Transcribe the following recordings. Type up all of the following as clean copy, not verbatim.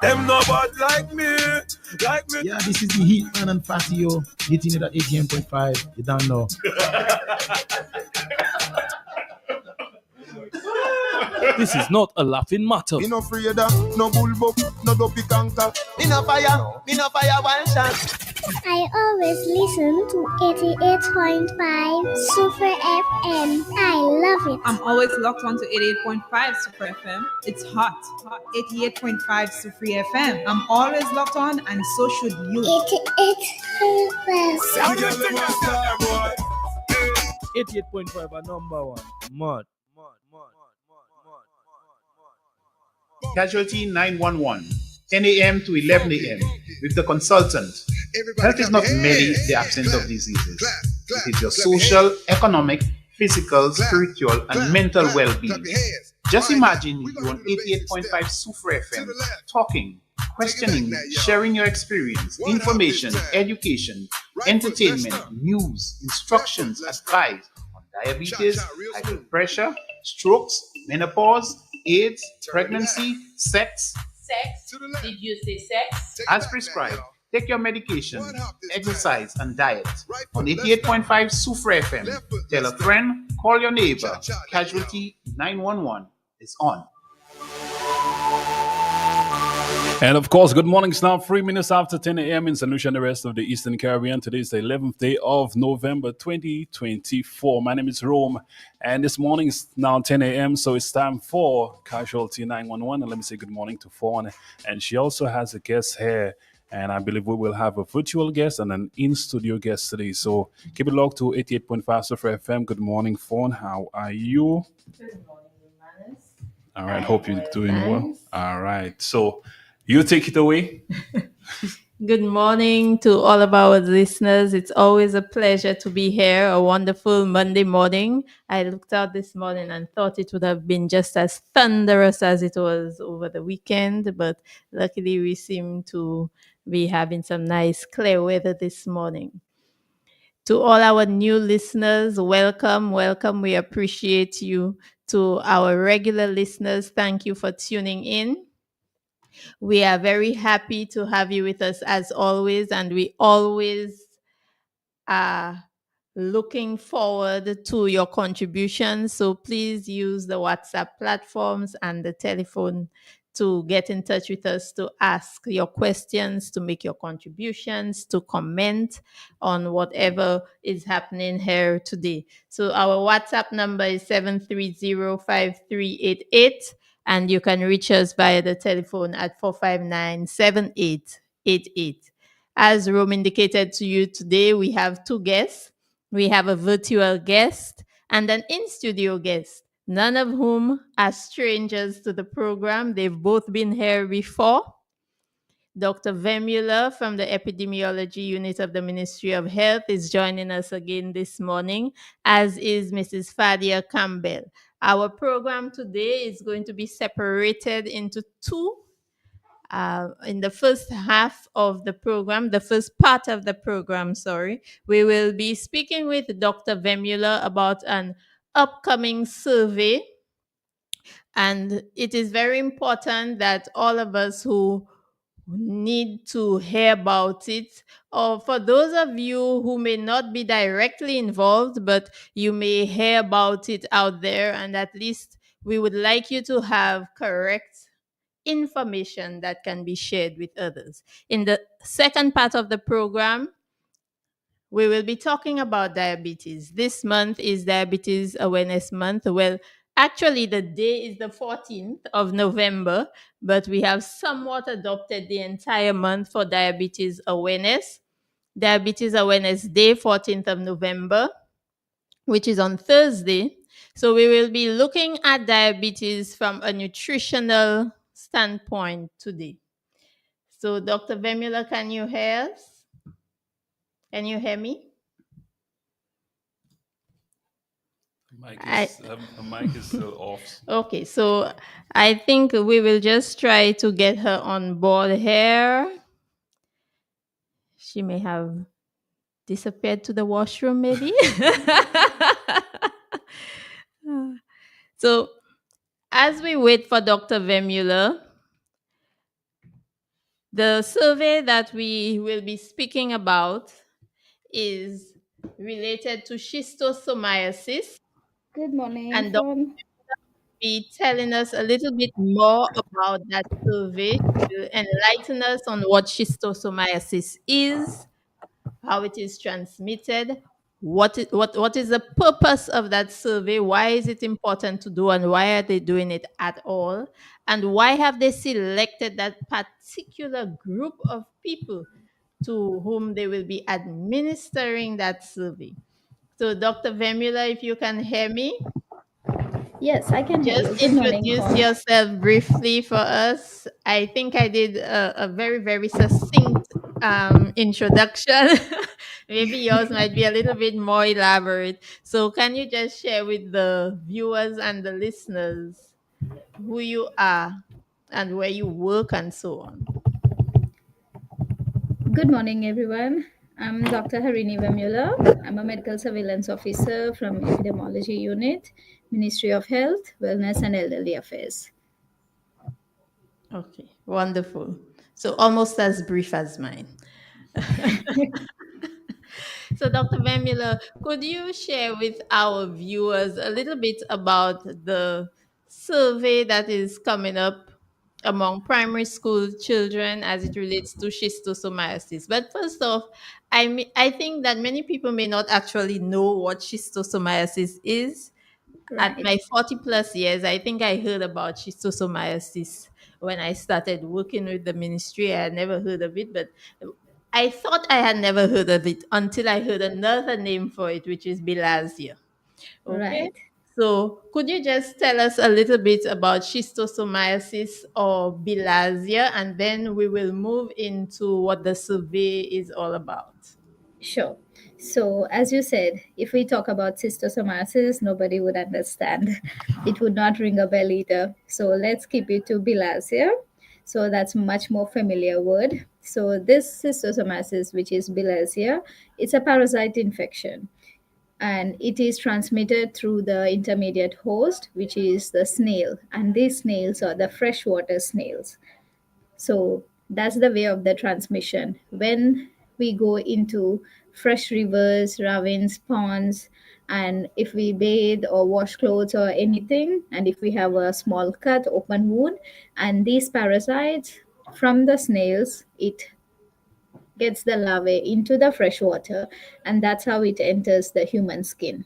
Them no bad like me. Yeah, this is the Heat Man and Fadia hitting it at 88.5. You don't know. This is not a laughing matter. Me no afraid of no bullbuck, no dopey canker. Me no fire one shot. I always listen to 88.5 Super FM. I love it. I'm always locked on to 88.5 Super FM. It's hot. 88.5 Super FM. I'm always locked on, and so should you. 88.5. 88.5 are number one. Mud. Casualty 911, 10 a.m. to 11 a.m. with the consultant. Health is not merely the absence of diseases. It is your social, economic, physical, spiritual, and mental well-being. Just imagine you on 88.5 Super FM, talking, questioning, sharing your experience, information, education, entertainment, news, instructions, advice on diabetes, high blood pressure, strokes, menopause, AIDS, pregnancy, sex. Sex? Did you say sex? As prescribed, take your medication, exercise, and diet. On 88.5 Super FM, tell a friend, call your neighbor. Casualty 911 is on. And of course, good morning. It's now 3 minutes after 10 a.m. in St. Lucia and the rest of the Eastern Caribbean. Today is the 11th day of November 2024. My name is Rome, and this morning is now 10 a.m., so it's time for Casualty 911. And let me say good morning to Fawn. And she also has a guest here, and I believe we will have a virtual guest and an in-studio guest today. So keep it locked to 88.5 Super FM. Good morning, Fawn. How are you? Good morning, Manus. All right, hope you're doing well. All right, so you take it away. Good morning to all of our listeners. It's always a pleasure to be here. A wonderful Monday morning. I looked out this morning and thought it would have been just as thunderous as it was over the weekend, but luckily we seem to be having some nice clear weather this morning. To all our new listeners, welcome. We appreciate you. To our regular listeners, thank you for tuning in. We are very happy to have you with us as always, and we always are looking forward to your contributions. So please use the WhatsApp platforms and the telephone to get in touch with us, to ask your questions, to make your contributions, to comment on whatever is happening here today. So our WhatsApp number is 7305388. And you can reach us via the telephone at 459-7888. As Rome indicated to you today, we have two guests. We have a virtual guest and an in-studio guest, none of whom are strangers to the program. They've both been here before. Dr. Vemula from the Epidemiology Unit of the Ministry of Health is joining us again this morning, as is Mrs. Fadia Campbell. Our program today is going to be separated into two. In the first half of the program, the first part of the program, we will be speaking with Dr. Vemula about an upcoming survey. And it is very important that all of us who need to hear about it, or for those of you who may not be directly involved, but you may hear about it out there, and at least we would like you to have correct information that can be shared with others. In the second part of the program, we will be talking about diabetes. This month is Diabetes Awareness Month. Well, actually, the day is the 14th of November, but we have somewhat adopted the entire month for diabetes awareness. Diabetes Awareness Day, 14th of November, which is on Thursday. So we will be looking at diabetes from a nutritional standpoint today. So Dr. Vemula, can you hear us? Can you hear me? The mic is still off. Okay, so I think we will just try to get her on board here. She may have disappeared to the washroom, maybe. So as we wait for Dr. Vemula, The survey that we will be speaking about is related to schistosomiasis, Good morning, and Dr. everyone. will be telling us a little bit more about that survey to enlighten us on what schistosomiasis is, how it is transmitted, what is the purpose of that survey, why is it important to do, and why are they doing it at all, and why have they selected that particular group of people to whom they will be administering that survey. So, Dr. Vemula, if you can hear me, Yes, I can hear just you. Good morning, introduce all. yourself briefly for us. I think I did a very, very succinct introduction. Maybe yours might be a little bit more elaborate. So, can you just share with the viewers and the listeners who you are and where you work and so on? Good morning, everyone. I'm Dr. Harini Vemula. I'm a medical surveillance officer from Epidemiology Unit, Ministry of Health, Wellness and Elderly Affairs. Okay, wonderful. So, almost as brief as mine. So, Dr. Vemula, could you share with our viewers a little bit about the survey that is coming up among primary school children as it relates to schistosomiasis? But first off, I think that many people may not actually know what schistosomiasis is. At Right. my 40 plus years, I think I heard about schistosomiasis when I started working with the ministry. I had never heard of it, but I thought I had never heard of it until I heard another name for it, which is bilharzia. Okay. Right. So, could you just tell us a little bit about schistosomiasis or bilharzia, and then we will move into what the survey is all about? Sure. So, as you said, if we talk about cystosomiasis, nobody would understand. It would not ring a bell either. So, let's keep it to bilharzia. So, that's much more familiar word. So, this cystosomiasis, which is bilharzia, it's a parasite infection, and it is transmitted through the intermediate host, which is the snail. And these snails are the freshwater snails. So that's the way of the transmission. When we go into fresh rivers, ravines, ponds, and if we bathe or wash clothes or anything, and if we have a small cut, open wound, and these parasites from the snails, it gets the larvae into the fresh water, and that's how it enters the human skin.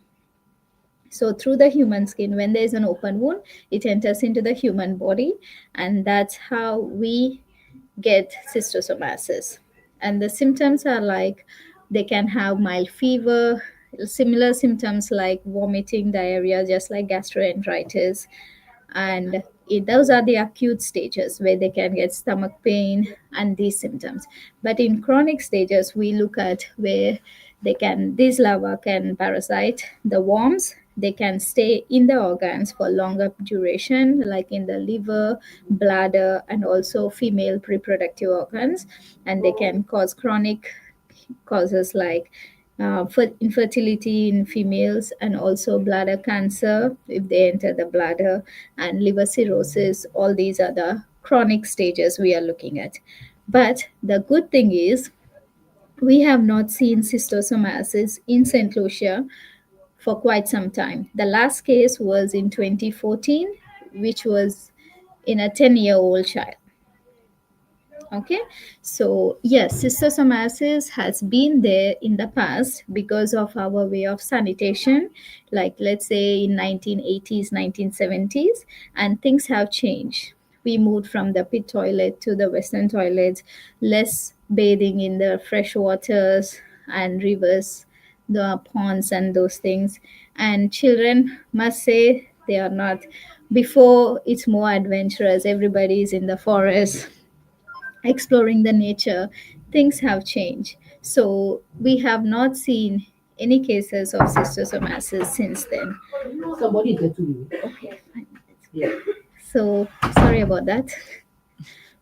So through the human skin, when there is an open wound, it enters into the human body, and that's how we get cystosomiasis. And the symptoms are like they can have mild fever, similar symptoms like vomiting, diarrhea, just like gastroenteritis. And those are the acute stages where they can get stomach pain and these symptoms. But in chronic stages, we look at where these larvae can parasite the worms. They can stay in the organs for longer duration, like in the liver, bladder, and also female reproductive organs. And they can cause chronic causes like for infertility in females, and also bladder cancer if they enter the bladder, and liver cirrhosis. All these are the chronic stages we are looking at. But the good thing is, we have not seen cystosomiasis in St. Lucia for quite some time. The last case was in 2014, which was in a 10-year-old child. Okay, so yes, schistosomiasis has been there in the past because of our way of sanitation, like let's say in 1980s, 1970s, and things have changed. We moved from the pit toilet to the western toilets, less bathing in the fresh waters and rivers, the ponds and those things. And children must say they are not, before it's more adventurous, everybody is in the forest exploring the nature. Things have changed. So we have not seen any cases of cystosomiasis since then. Somebody get to you. Okay, fine. So sorry about that.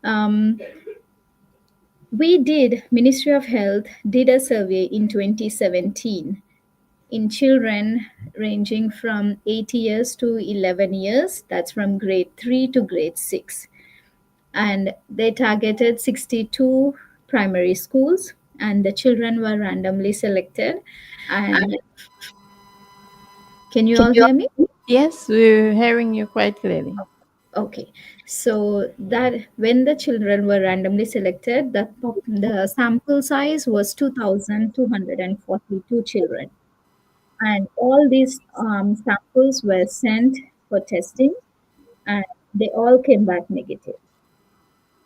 Um, Ministry of Health did a survey in 2017 in children ranging from 8 years to 11 years. That's from grade 3 to grade 6. and they targeted 62 primary schools, and the children were randomly selected. And can you all hear me? Yes, we're hearing you quite clearly. Okay, so that when the children were randomly selected, the sample size was 2,242 children, and all these samples were sent for testing, and they all came back negative.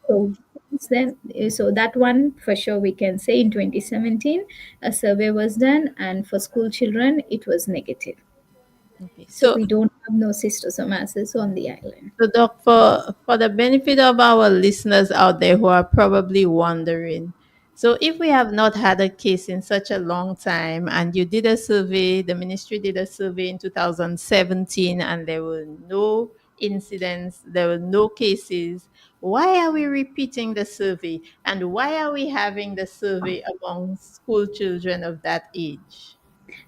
So since then, so that one for sure we can say in 2017 a survey was done, and for school children it was negative. Okay. So So, we don't have no schistosomiasis on the island. So, Doc, for the benefit of our listeners out there who are probably wondering, so if we have not had a case in such a long time, and you did a survey, the ministry did a survey in 2017, and there were no incidents, there were no cases, why are we repeating the survey? And why are we having the survey among school children of that age?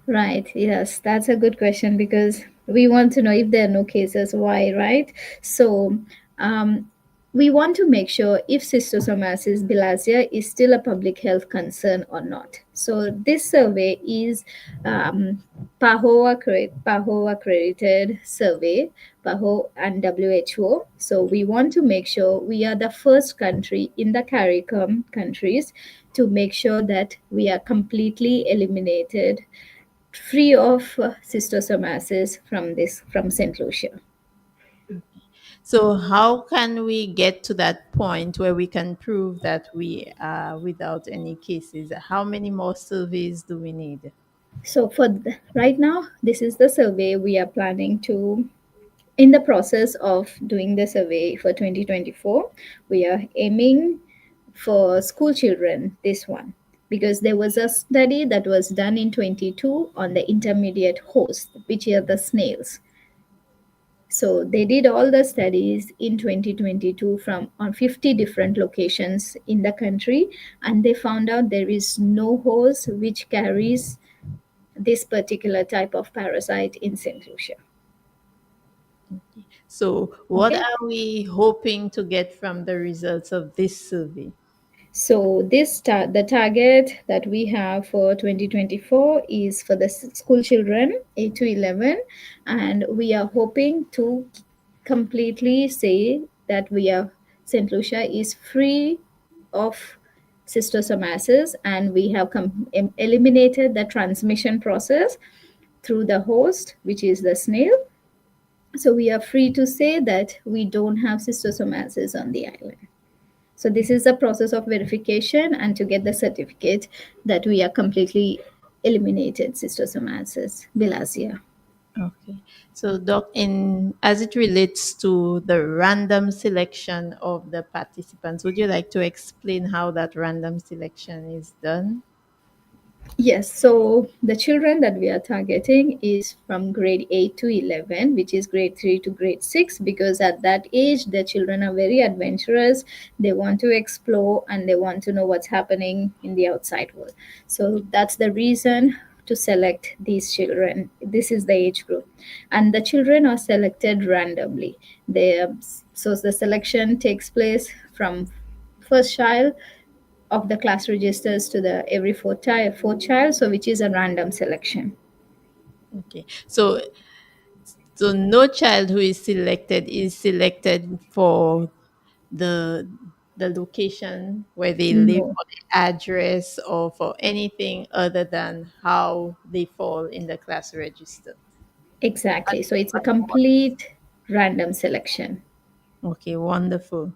Right. Yes, that's a good question because we want to know if there are no cases, why, right? So, um, we want to make sure if schistosomiasis bilharzia is still a public health concern or not. So, this survey is PAHO accredited survey, PAHO and WHO. So, we want to make sure we are the first country in the CARICOM countries to make sure that we are completely eliminated free of schistosomiasis from St. Lucia. So, how can we get to that point where we can prove that we are without any cases? How many more surveys do we need? So right now, this is the survey we are planning to. In the process of doing the survey for 2024, we are aiming for school children. This one because there was a study that was done in 22 on the intermediate host, which are the snails. So they did all the studies in 2022 from on 50 different locations in the country, and they found out there is no horse which carries this particular type of parasite in St. Lucia. So, what Okay. are we hoping to get from the results of this survey? So the target that we have for 2024 is for the school children 8 to 11, and we are hoping to completely say that we are St. Lucia is free of schistosomiasis, and we have eliminated the transmission process through the host, which is the snail. So we are free to say that we don't have schistosomiasis on the island. So this is the process of verification and to get the certificate that we are completely eliminated schistosomiasis bilharzia. Okay. So, Doc, in as it relates to the random selection of the participants, would you like to explain how that random selection is done? Yes, so the children that we are targeting is from grade 8 to 11, which is grade 3 to grade 6, because at that age, the children are very adventurous. They want to explore and they want to know what's happening in the outside world. So that's the reason to select these children. This is the age group. And the children are selected randomly. So the selection takes place from first child of the class registers to the every fourth child, so which is a random selection. Okay. So no child who is selected for the the location where they live, No, or the address, or for anything other than how they fall in the class register. exactly. So it's a complete random selection. Okay, wonderful.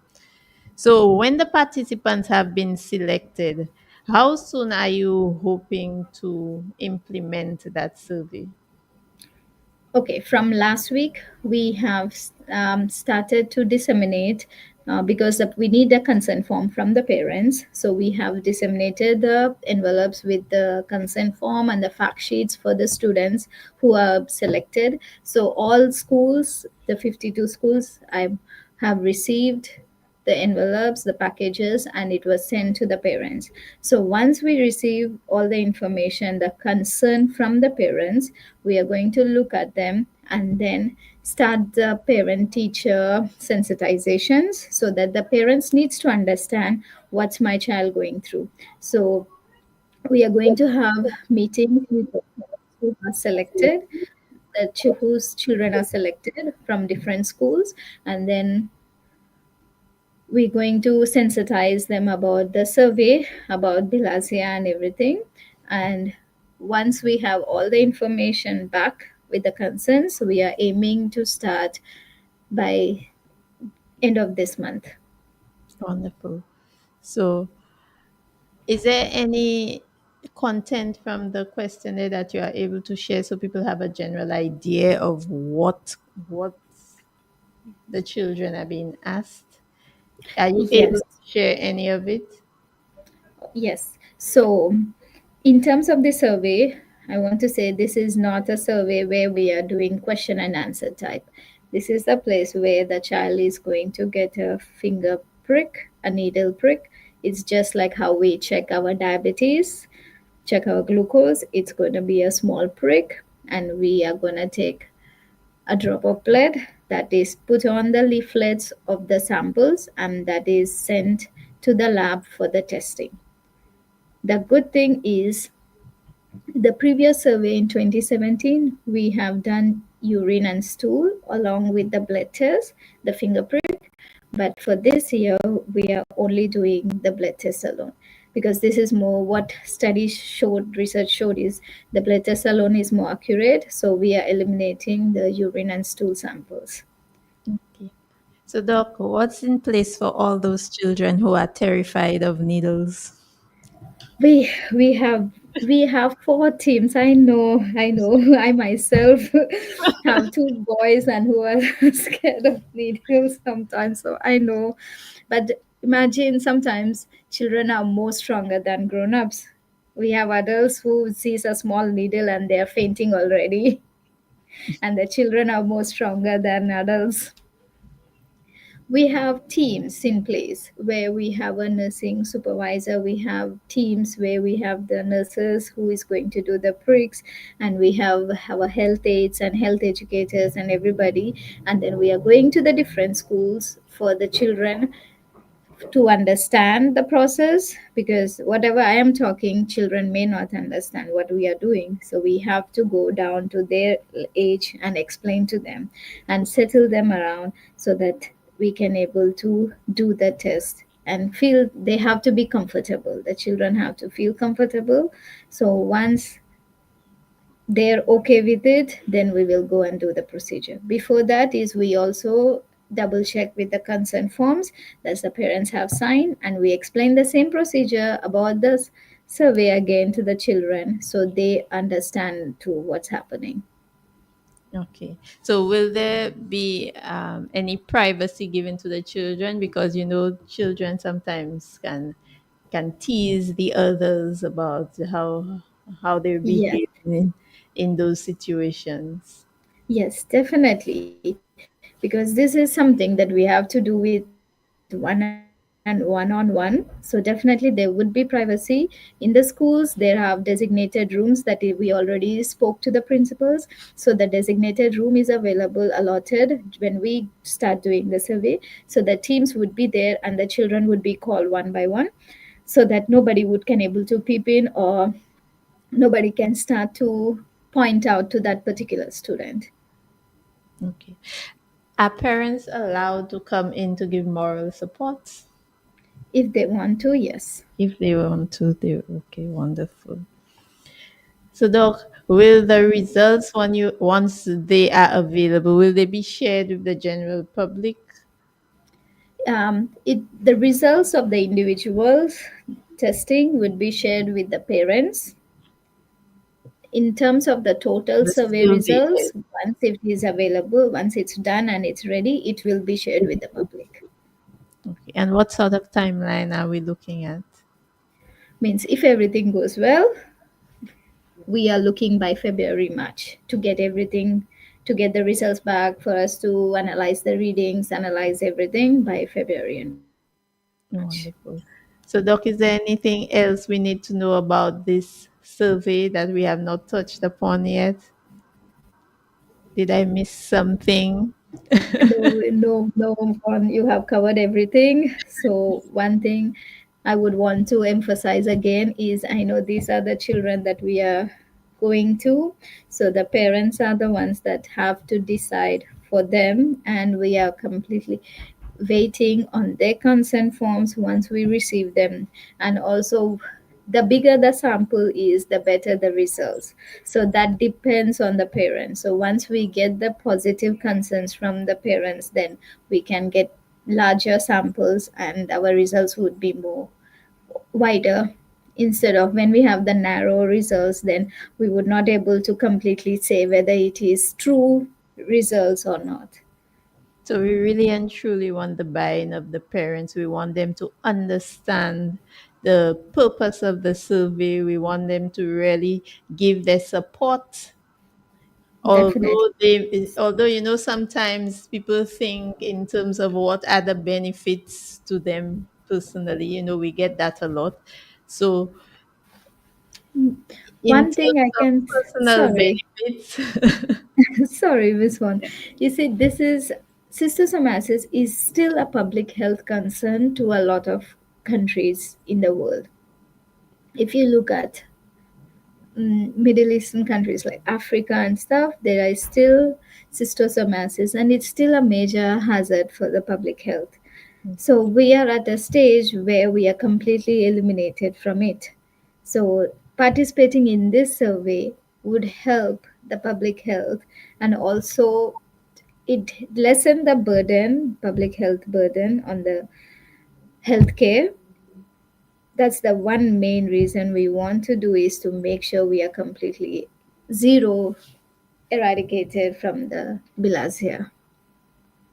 So when the participants have been selected, how soon are you hoping to implement that survey? Okay, from last week, we have started to disseminate because we need a consent form from the parents. So we have disseminated the envelopes with the consent form and the fact sheets for the students who are selected. So all schools, the 52 schools, I have received the envelopes, the packages, and it was sent to the parents. So once we receive all the information, the concern from the parents, we are going to look at them and then start the parent teacher sensitizations so that the parents needs to understand what's my child going through. So we are going to have meetings with the parents who are selected, whose children are selected from different schools, and then we're going to sensitize them about the survey, about bilharzia and everything. And once we have all the information back with the concerns, we are aiming to start by end of this month. Wonderful. So, is there any content from the questionnaire that you are able to share so people have a general idea of what the children are being asked? Are you able Yes. to share any of it? Yes. So, in terms of the survey, I want to say this is not a survey where we are doing question and answer type. This is the place where the child is going to get a finger prick, a needle prick. It's just like how we check our diabetes, check our glucose. It's going to be a small prick, and we are going to take a drop of blood that is put on the leaflets of the samples, and that is sent to the lab for the testing. The good thing is, the previous survey in 2017, we have done urine and stool along with the blood test, the finger prick. But for this year, we are only doing the blood test alone, because this is more what studies showed, research showed, is the blood test alone is more accurate. So we are eliminating the urine and stool samples. Okay. So, Doc, what's in place for all those children who are terrified of needles? We have four teams. I know. I myself have two boys and who are scared of needles sometimes. So I know, but imagine sometimes children are more stronger than grown-ups. We have adults who sees a small needle and they are fainting already, and the children are more stronger than adults. We have teams in place where we have a nursing supervisor, we have teams where we have the nurses who is going to do the pricks, and we have our health aides and health educators and everybody. And then we are going to the different schools for the children to understand the process, because whatever I am talking, children may not understand what we are doing. So we have to go down to their age and explain to them and settle them around so that we can able to do the test and feel they have to be comfortable. The children have to feel comfortable. So once they're okay with it, then we will go and do the procedure. Before that is we also double check with the consent forms that the parents have signed, and we explain the same procedure about this survey again to the children so they understand to what's happening. Okay. So, will there be any privacy given to the children? Because children sometimes can tease the others about how they're Yes, behaving in those situations. yes, definitely. Because this is something that we have to do with one-on-one. So definitely there would be privacy. In the schools, there have designated rooms that we already spoke to the principals. So the designated room is available, allotted when we start doing the survey. So the teams would be there and the children would be called one by one, so that nobody would can able to peep in, or nobody can start to point out to that particular student. Okay. Are parents allowed to come in to give moral support? If they want to, yes. If they want to, they okay, wonderful. So, Doc, will the results once they are available, will they be shared with the general public? The results of the individuals testing would be shared with the parents. In terms of the total The survey survey. results, once it is available, once it's done and it's ready, it will be shared with the public. Okay. And what sort of timeline are we looking at? Means if everything goes well, we are looking by February, March to get everything, to get the results back, for us to analyze the readings, analyze everything by February and March. Wonderful. So, Doc, is there anything else we need to know about this survey that we have not touched upon yet? Did I miss something? No, Vaughn, you have covered everything. So one thing I would want to emphasize again is I know these are the children that we are going to. So the parents are the ones that have to decide for them, and we are completely waiting on their consent forms once we receive them. And also, the bigger the sample is, the better the results. So that depends on the parents. So once we get the positive consents from the parents, then we can get larger samples and our results would be more wider. Instead of when we have the narrow results, then we would not able to completely say whether it is true results or not. So we really and truly want the buy-in of the parents. We want them to understand the purpose of the survey. We want them to really give their support. Definitely. Although sometimes people think in terms of what are the benefits to them personally. We get that a lot. So in One thing I terms of can, personal sorry, benefits, sorry, Miss One. You see, this is Schistosomiasis is still a public health concern to a lot of countries in the world. If you look at Middle Eastern countries like Africa and stuff, there is still schistosomiasis, and it's still a major hazard for the public health. So we are at a stage where we are completely eliminated from it. So participating in this survey would help the public health, and also it lessen the burden, public health burden on the healthcare. That's the one main reason we want to do, is to make sure we are completely zero eradicated from the bilharzia.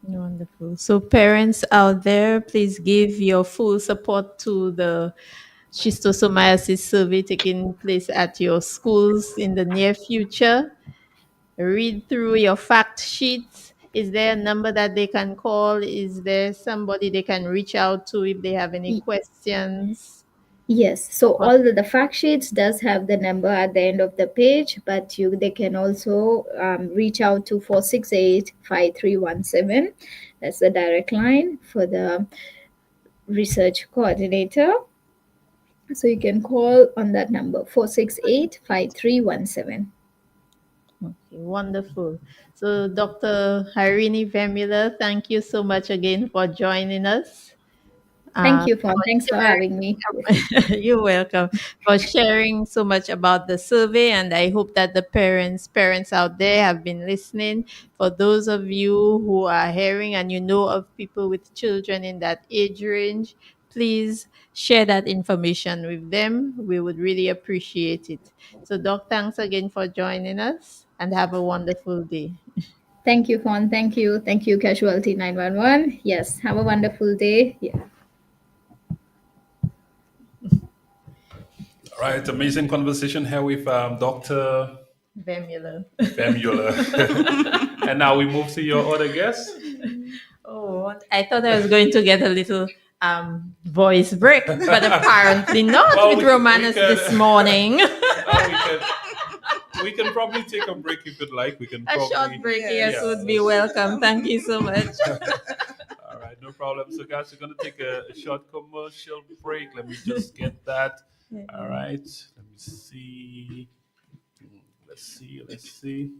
wonderful. So parents out there, please give your full support to the schistosomiasis survey taking place at your schools in the near future. Read through your fact sheets. Is there a number that they can call? Is there somebody they can reach out to if they have any Y- questions? Yes, so What? all the fact sheets does have the number at the end of the page, but they can also reach out to 468-5317. That's the direct line for the research coordinator. So you can call on that number, 468-5317. Okay, wonderful. So Dr. Harini Vemula, thank you so much again for joining us. Thank you, For Fawn. Thanks for having me. sharing, you're welcome, for sharing so much about the survey, and I hope that the parents out there have been listening. For those of you who are hearing and you know of people with children in that age range, please share that information with them. We would really appreciate it. So Doc, thanks again for joining us and have a wonderful day. Thank you, Fawn. Thank you. Thank you, Casualty 911. Yes, have a wonderful day. Yeah. All right, amazing conversation here with Dr. Vemula. And now we move to your other guest. Oh, I thought I was going to get a little voice break, but apparently not Well, with we Romanus can- this morning. We can probably take a break if you'd like. We can A probably short break, yes, Yeah. would be welcome. Thank you so much. All right, no problem. So, guys, we're going to take a short commercial break. Let me just get that. All right. Let me see. Let's see.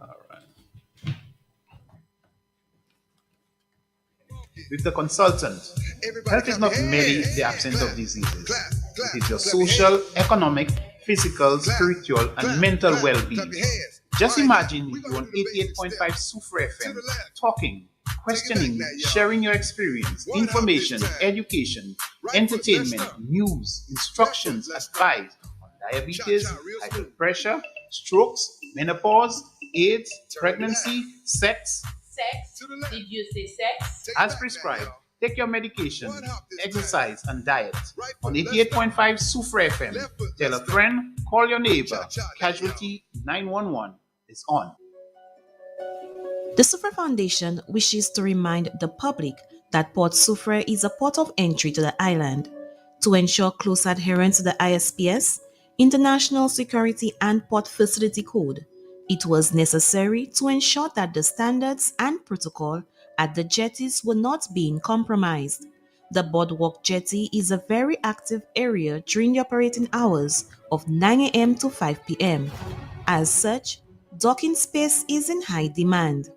All right. With the consultant, health is not merely the absence of diseases. It is your social, economic, physical, spiritual, and mental well-being. Just imagine you on 88.5 Sufra FM, talking, questioning, sharing your experience, information, education, entertainment, news, instructions, advice on diabetes, high blood pressure, strokes, menopause, AIDS, pregnancy, sex. Sex? Did you say sex? As prescribed, take your medication, exercise, and diet. On 88.5 Sufra FM, tell a friend, call your neighbor. Casualty 911 is on. The Sufra Foundation wishes to remind the public that Port Sufra is a port of entry to the island. To ensure close adherence to the ISPS, International Security and Port Facility Code. It was necessary to ensure that the standards and protocol at the jetties were not being compromised. The boardwalk jetty is a very active area during the operating hours of 9 a.m. to 5 p.m. As such, docking space is in high demand.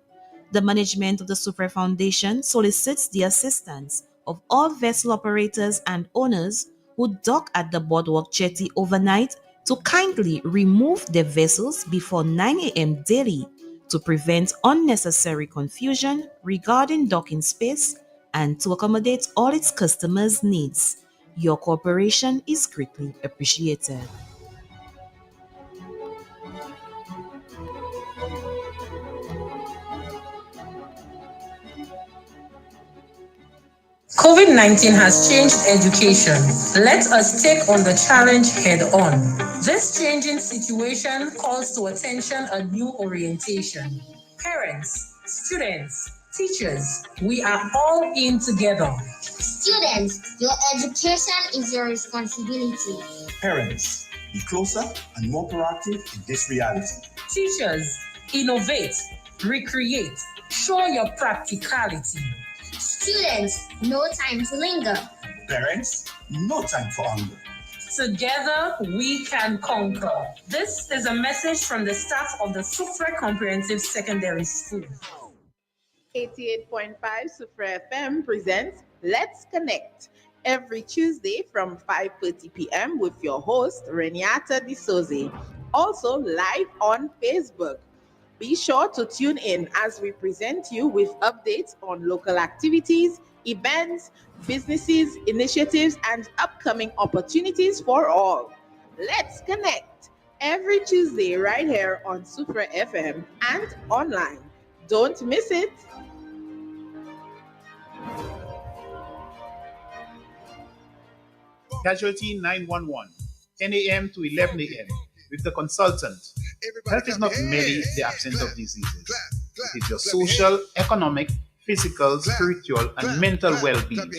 The management of the Super Foundation solicits the assistance of all vessel operators and owners who dock at the boardwalk jetty overnight to kindly remove their vessels before 9 a.m. daily to prevent unnecessary confusion regarding docking space and to accommodate all its customers' needs. Your cooperation is greatly appreciated. COVID 19 has changed education. Let us take on the challenge head on. This changing situation calls to attention a new orientation. Parents, students, teachers, we are all in together. Students, your education is your responsibility. Parents, be closer and more proactive in this reality. Teachers, innovate, recreate, show your practicality. Students, no time to linger. Parents, no time for anger. Together, we can conquer. This is a message from the staff of the Sufre Comprehensive Secondary School. 88.5 Sufre FM presents Let's Connect every Tuesday from 5:30 p.m. with your host, Reniata D'Souza. Also live on Facebook. Be sure to tune in as we present you with updates on local activities, events, businesses, initiatives, and upcoming opportunities for all. Let's connect every Tuesday right here on Super FM and online. Don't miss it. Casualty 911, 10 a.m. to 11 a.m. with the consultant. Health is not merely the absence of diseases. It is your social, economic, physical, spiritual, and mental well-being.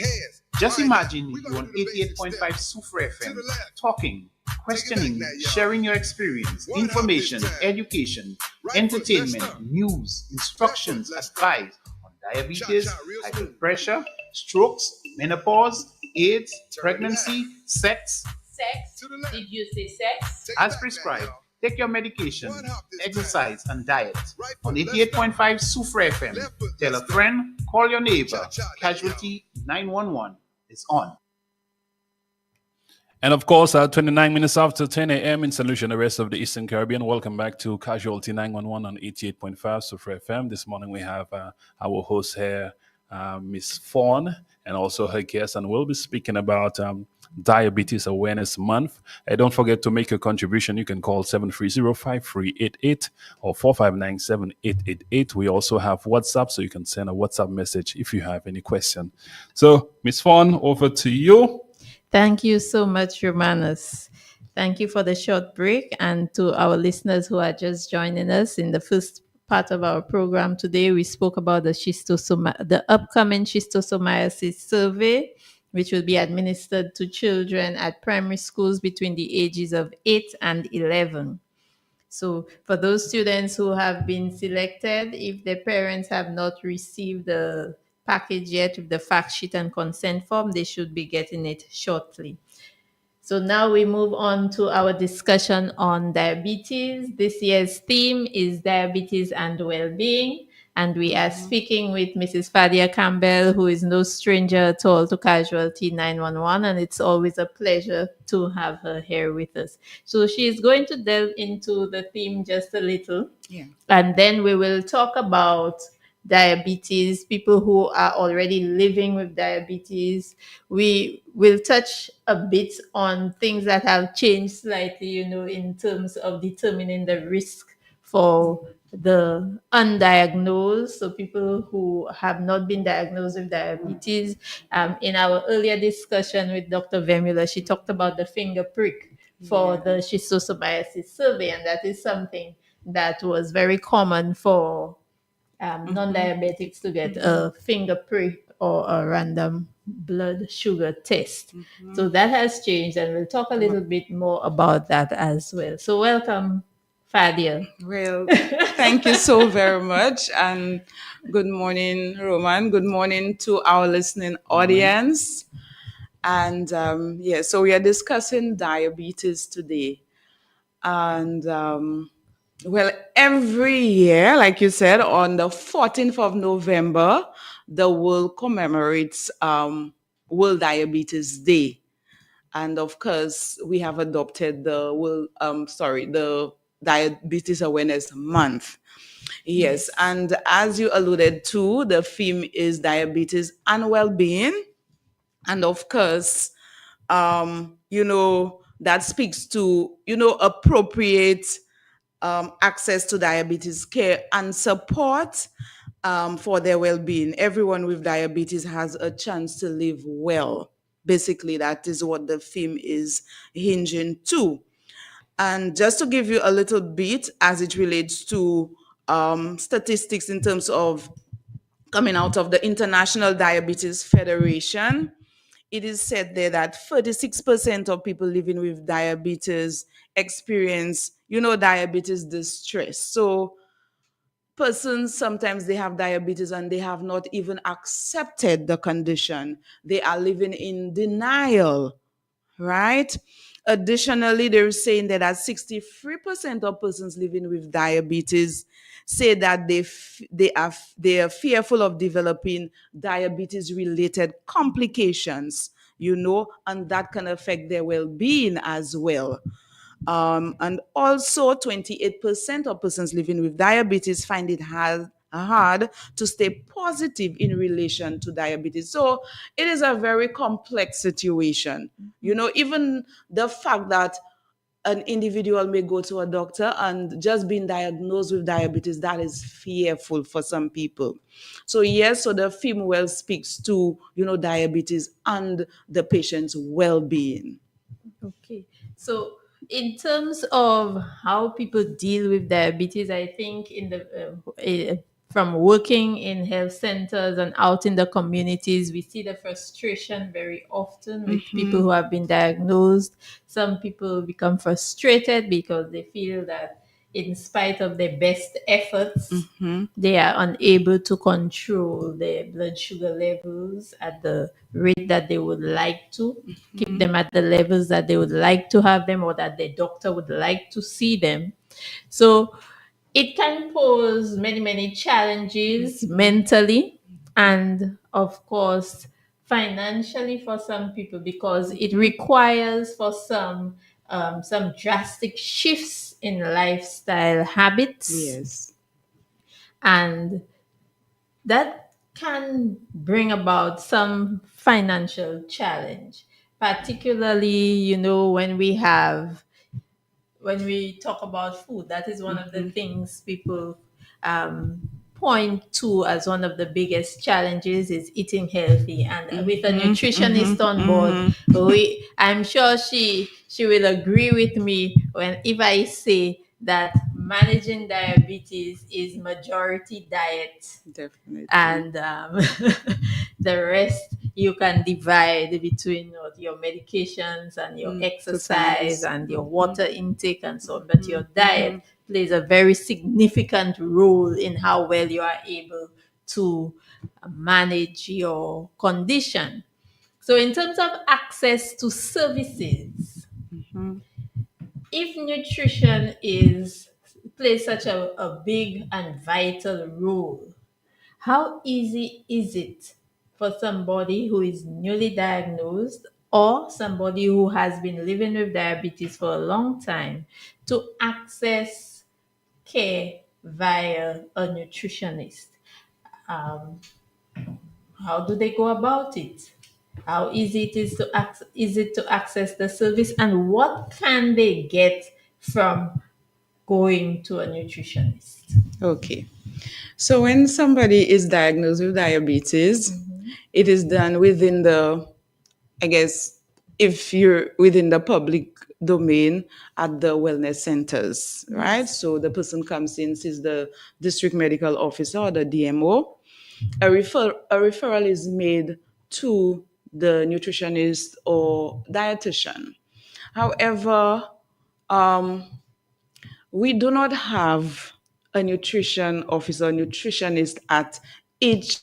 Just imagine if you're on 88.5 Sufre FM, talking, questioning, sharing your experience, information, education, entertainment, news, instructions, advice on diabetes, high blood pressure, strokes, menopause, AIDS, pregnancy, sex. Sex? Did you say sex? As prescribed, take your medication, exercise, and diet. On 88.5 Sufre FM, tell a friend, call your neighbor. Casualty 911 is on. And of course, 29 minutes after 10 a.m. in St. Lucia and the rest of the Eastern Caribbean, welcome back to Casualty 911 on 88.5 Sufre FM. This morning we have our host here, Miss Fawn, and also her guest, and we'll be speaking about Diabetes Awareness Month. Don't forget to make a contribution. You can call 730-5388 or 459-7888. We also have WhatsApp, so you can send a WhatsApp message if you have any question. So, Miss Fawn, over to you. Thank you so much, Romanus. Thank you for the short break, and to our listeners who are just joining us in the first part of our program today, we spoke about the upcoming Schistosomiasis survey, which will be administered to children at primary schools between the ages of 8 and 11. So for those students who have been selected, if their parents have not received the package yet with the fact sheet and consent form, they should be getting it shortly. So now we move on to our discussion on diabetes. This year's theme is diabetes and well-being. And we are speaking with Mrs. Fadia Campbell, who is no stranger at all to Casualty 911. And it's always a pleasure to have her here with us. So she is going to delve into the theme just a little. Yeah. And then we will talk about diabetes, people who are already living with diabetes. We will touch a bit on things that have changed slightly, in terms of determining the risk for the undiagnosed, so people who have not been diagnosed with diabetes. In our earlier discussion with Dr. Vemula, she talked about the finger prick for the Schistosomiasis survey, and that is something that was very common for non-diabetics to get a finger or a random blood sugar test. So that has changed, and we'll talk a little bit more about that as well. So welcome, Fadia. Well, thank you so very much. And good morning, Roman. Good morning to our listening audience. And so we are discussing diabetes today. And well, every year, like you said, on the 14th of November, the world commemorates World Diabetes Day. And of course, we have adopted the Diabetes Awareness Month. Yes, and as you alluded to, the theme is diabetes and well-being. And of course, that speaks to, appropriate access to diabetes care and support for their well-being. Everyone with diabetes has a chance to live well. Basically, that is what the theme is hinging to. And just to give you a little bit as it relates to statistics in terms of coming out of the International Diabetes Federation, it is said there that 36% of people living with diabetes experience, diabetes distress. So persons, sometimes they have diabetes and they have not even accepted the condition. They are living in denial, right? Additionally, they're saying that 63% of persons living with diabetes say that they are fearful of developing diabetes-related complications, and that can affect their well-being as well. And also 28% of persons living with diabetes find it hard to stay positive in relation to diabetes. So it is a very complex situation. Even the fact that an individual may go to a doctor and just being diagnosed with diabetes, that is fearful for some people. So yes, so the theme well speaks to, diabetes and the patient's well-being. Okay. So in terms of how people deal with diabetes, I think from working in health centers and out in the communities, we see the frustration very often with people who have been diagnosed. Some people become frustrated because they feel that in spite of their best efforts, they are unable to control their blood sugar levels at the rate that they would like to, keep them at the levels that they would like to have them or that their doctor would like to see them. So it can pose many, many challenges mentally and, of course, financially for some people, because it requires for some drastic shifts in lifestyle habits. Yes. And that can bring about some financial challenge, particularly, when we talk about food. That is one of the things people point to as one of the biggest challenges, is eating healthy. And with a nutritionist on board, I'm sure she will agree with me if I say that managing diabetes is majority diet. Definitely. And the rest you can divide between your medications and your exercise and your water intake and so on. But your diet plays a very significant role in how well you are able to manage your condition. So in terms of access to services, if nutrition plays such a big and vital role, how easy is it for somebody who is newly diagnosed or somebody who has been living with diabetes for a long time to access care via a nutritionist? How do they go about it? How easy it is to access the service, and what can they get from going to a nutritionist? Okay. So when somebody is diagnosed with diabetes, it is done within if you're within the public domain at the wellness centers, right? So the person comes in, sees the district medical officer or the DMO, a referral is made to the nutritionist or dietitian. However, we do not have a nutrition officer, nutritionist at each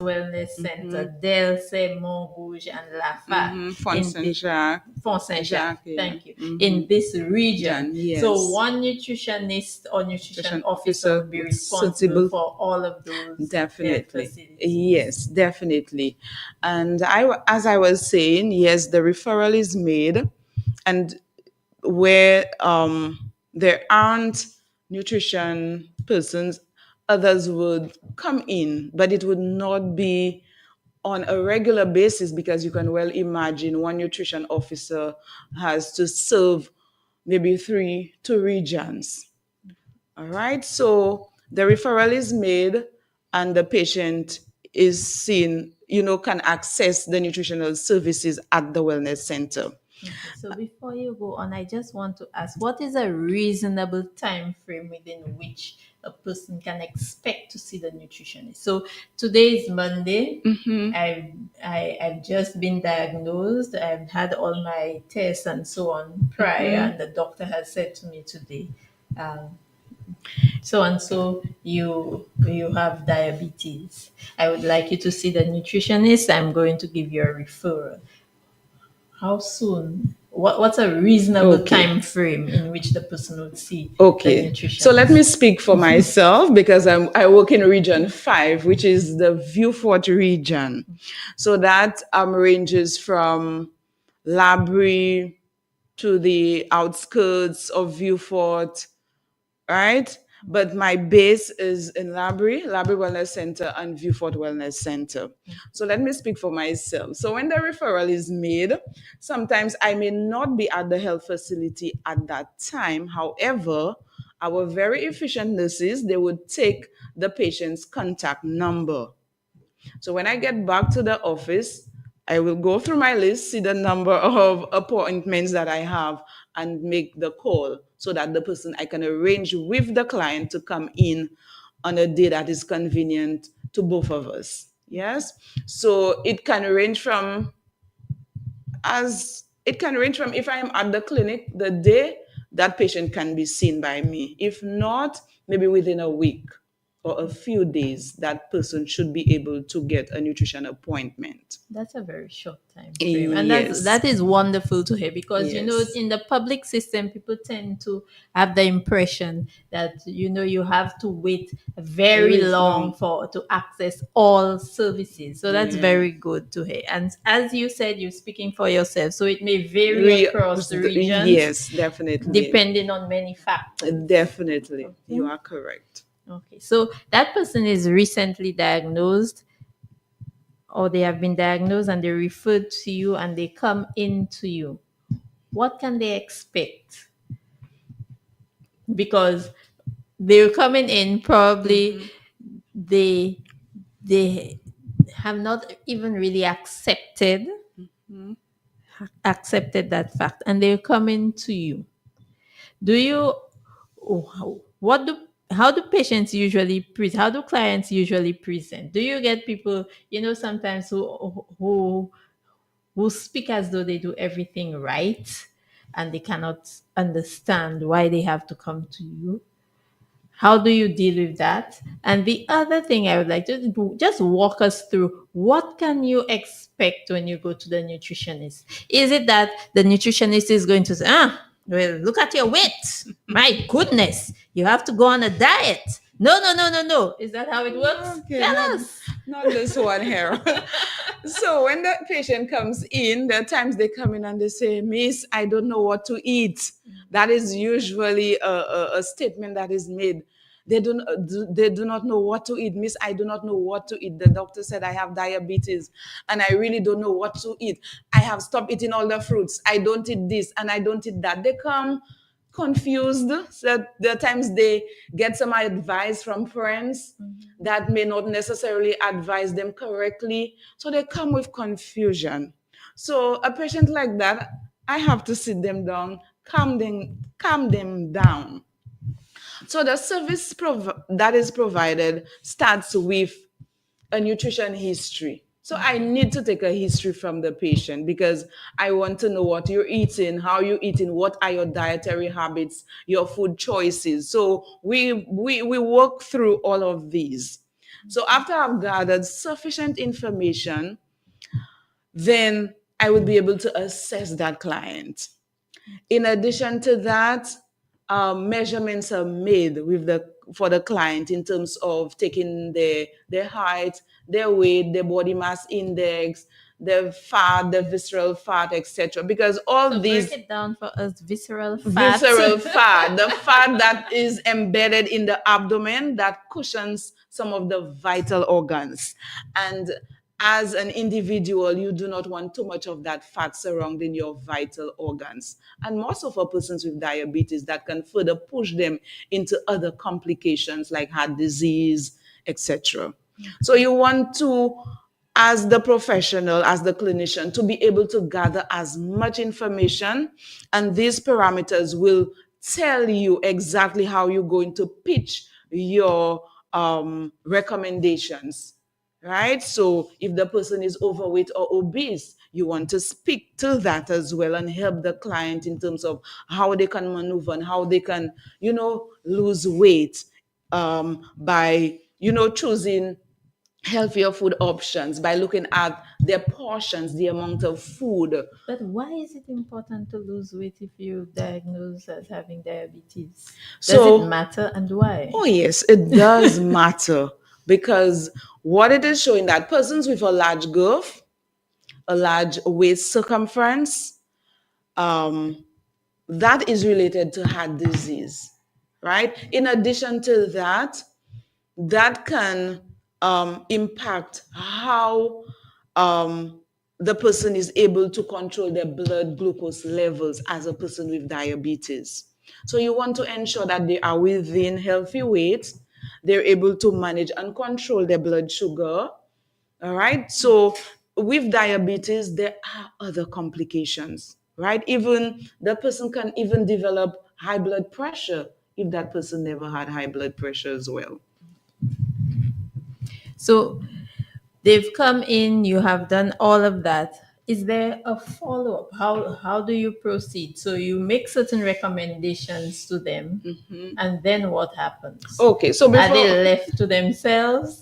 Wellness Center, Delce, Montrouge, and Lafayette. Font Saint-Jacques. Thank you. In this region. Yes. So one nutritionist or nutrition officer will be responsible for all of those. Definitely. Yes, definitely. And as I was saying, yes, the referral is made, and where there aren't nutrition persons, others would come in, but it would not be on a regular basis, because you can well imagine one nutrition officer has to serve maybe two regions. All right, so the referral is made and the patient is seen, can access the nutritional services at the wellness center. Okay, so before you go on, I just want to ask, what is a reasonable time frame within which a person can expect to see the nutritionist? So today is Monday. I've just been diagnosed. I've had all my tests and so on prior, and the doctor has said to me today, so and so you have diabetes. I would like you to see the nutritionist. I'm going to give you a referral. How soon? What's a reasonable time frame in which the person would see the nutritionist? So let me speak for myself, because I work in Region 5, which is the Vieux Fort region. So that ranges from Labrie to the outskirts of Vieux Fort, right? But my base is in Labrie Wellness Center and Vieux Fort Wellness Center. So let me speak for myself. So when the referral is made, sometimes I may not be at the health facility at that time. However, our very efficient nurses, they would take the patient's contact number. So when I get back to the office, I will go through my list, see the number of appointments that I have, and make the call so that the person, I can arrange with the client to come in on a day that is convenient to both of us. Yes. So it can range from if I am at the clinic, the day that patient can be seen by me. If not, maybe within a week or a few days, that person should be able to get a nutrition appointment. That's a very short time frame. And Yes. that is wonderful to hear, because, Yes. in the public system, people tend to have the impression that, you have to wait very long to access all services. So that's very good to hear. And as you said, you're speaking for yourself, so it may vary across the regions. Yes, definitely. Depending on many factors. Definitely. Okay. You are correct. Okay, so that person is recently diagnosed, or they have been diagnosed and they're referred to you and they come into you. What can they expect? Because they're coming in, probably they have not even really accepted that fact, and they're coming to you. How do patients usually present? How do clients usually present? Do you get people, sometimes who speak as though they do everything right, and they cannot understand why they have to come to you? How do you deal with that? And the other thing I would like to do, just walk us through, what can you expect when you go to the nutritionist? Is it that the nutritionist is going to say, well, look at your weight. My goodness, you have to go on a diet. No. Is that how it works? Tell us. Not this one here. So when the patient comes in, there are times they come in and they say, Miss, I don't know what to eat. That is usually a statement that is made. They do not know what to eat. Miss, I do not know what to eat. The doctor said I have diabetes and I really don't know what to eat. I have stopped eating all the fruits. I don't eat this and I don't eat that. They come confused. So there are times they get some advice from friends that may not necessarily advise them correctly. So they come with confusion. So a patient like that, I have to sit them down, calm them down. So the service that is provided starts with a nutrition history. So I need to take a history from the patient because I want to know what you're eating, how you're eating, what are your dietary habits, your food choices. So we work through all of these. So after I've gathered sufficient information, then I would be able to assess that client. In addition to that, measurements are made for the client in terms of taking their height, their weight, their body mass index, the fat, the visceral fat, etc. Because all these break it down for us. Visceral fat. Visceral fat, the fat that is embedded in the abdomen that cushions some of the vital organs. And as an individual, you do not want too much of that fat surrounding your vital organs. And most of our persons with diabetes, that can further push them into other complications like heart disease, etc. So you want to, as the professional, as the clinician, to be able to gather as much information, and these parameters will tell you exactly how you're going to pitch your recommendations, right? So if the person is overweight or obese, you want to speak to that as well and help the client in terms of how they can maneuver and how they can, lose weight by, choosing healthier food options, by looking at their portions, the amount of food. But why is it important to lose weight if you're diagnosed as having diabetes? Does it matter, and why? Oh yes, it does matter, because what it is showing that persons with a large girth, a large waist circumference, that is related to heart disease, right? In addition to that, that can impact how the person is able to control their blood glucose levels as a person with diabetes. So you want to ensure that they are within healthy weight, they're able to manage and control their blood sugar. All right. So with diabetes, there are other complications, right? Even the person can even develop high blood pressure if that person never had high blood pressure as well. So they've come in, you have done all of that. Is there a follow-up? How do you proceed? So you make certain recommendations to them, and then what happens? Okay, so before, are they left to themselves?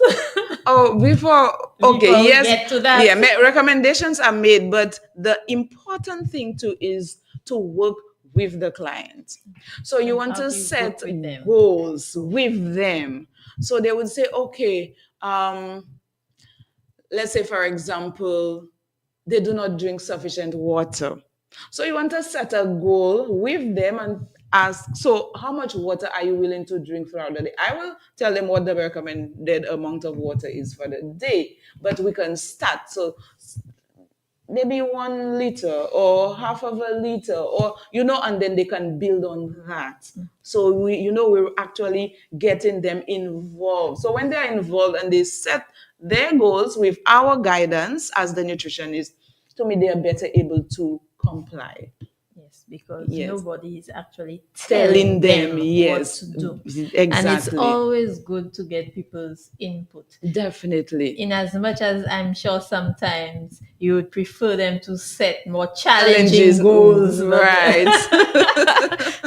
Okay, yes, get to that. Yeah, recommendations are made, but the important thing too is to work with the client. So you want to set goals with them. So they would say, okay, let's say, for example, they do not drink sufficient water. So you want to set a goal with them and ask, so how much water are you willing to drink throughout the day? I will tell them what the recommended amount of water is for the day, but we can start. So maybe 1 liter or half of a liter, or, and then they can build on that. So we're actually getting them involved. So when they're involved and they set their goals with our guidance as the nutritionist, to me, they are better able to comply. Yes, because nobody is actually telling them what to do. Exactly. And it's always good to get people's input. Definitely. In as much as I'm sure sometimes you would prefer them to set more challenging goals. Right.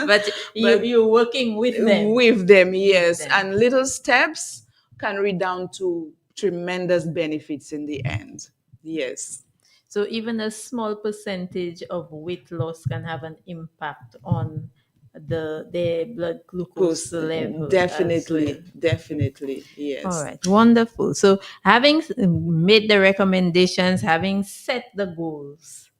but you're working with them. With them, yes. With them. And little steps can redound to tremendous benefits in the end. Yes. So even a small percentage of weight loss can have an impact on their blood glucose level. Definitely, definitely, yes. All right, wonderful. So having made the recommendations, having set the goals,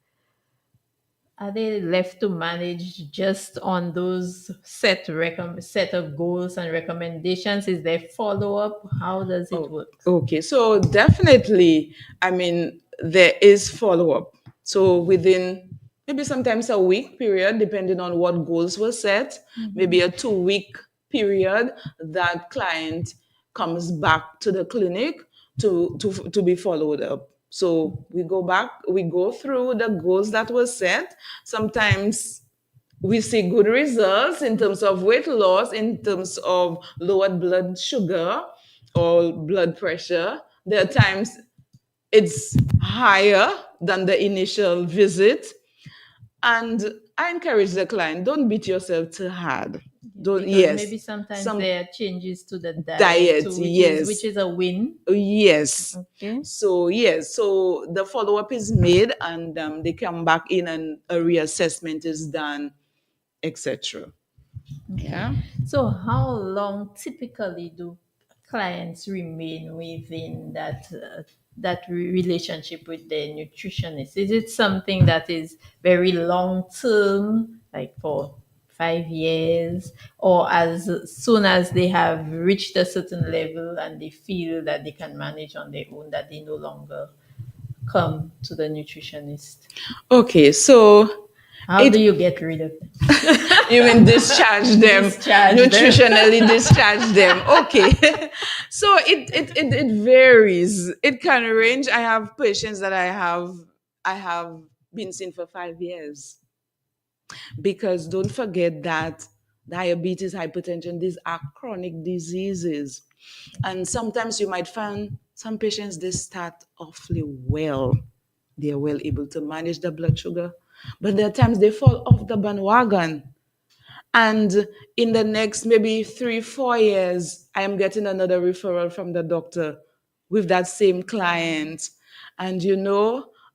are they left to manage just on those set of goals and recommendations? Is there follow-up? How does it work? Okay, so definitely, I mean, there is follow-up. So within maybe sometimes a week period, depending on what goals were set, maybe a 2-week period, that client comes back to the clinic to be followed up. So we go through the goals that were set. Sometimes we see good results in terms of weight loss, in terms of lowered blood sugar or blood pressure. There are times it's higher than the initial visit. And I encourage the client, don't beat yourself too hard. Don't, Because maybe sometimes there are changes to the diet too, which is a win. Yes. Okay. So yes, so the follow-up is made, and they come back in, and a reassessment is done, etc. Yeah. So how long typically do clients remain within that relationship with their nutritionist? Is it something that is very long term, like for 5 years, or as soon as they have reached a certain level and they feel that they can manage on their own, that they no longer come to the nutritionist? Okay, so how do you get rid of them? You mean discharge them, nutritionally discharge them? Okay. So it varies. It can range. I have patients that I have been seeing for 5 years. Because don't forget that diabetes, hypertension, these are chronic diseases. And sometimes you might find some patients, they start awfully well. They are well able to manage the blood sugar. But there are times they fall off the bandwagon. And in the next maybe 3-4 years, I am getting another referral from the doctor with that same client. And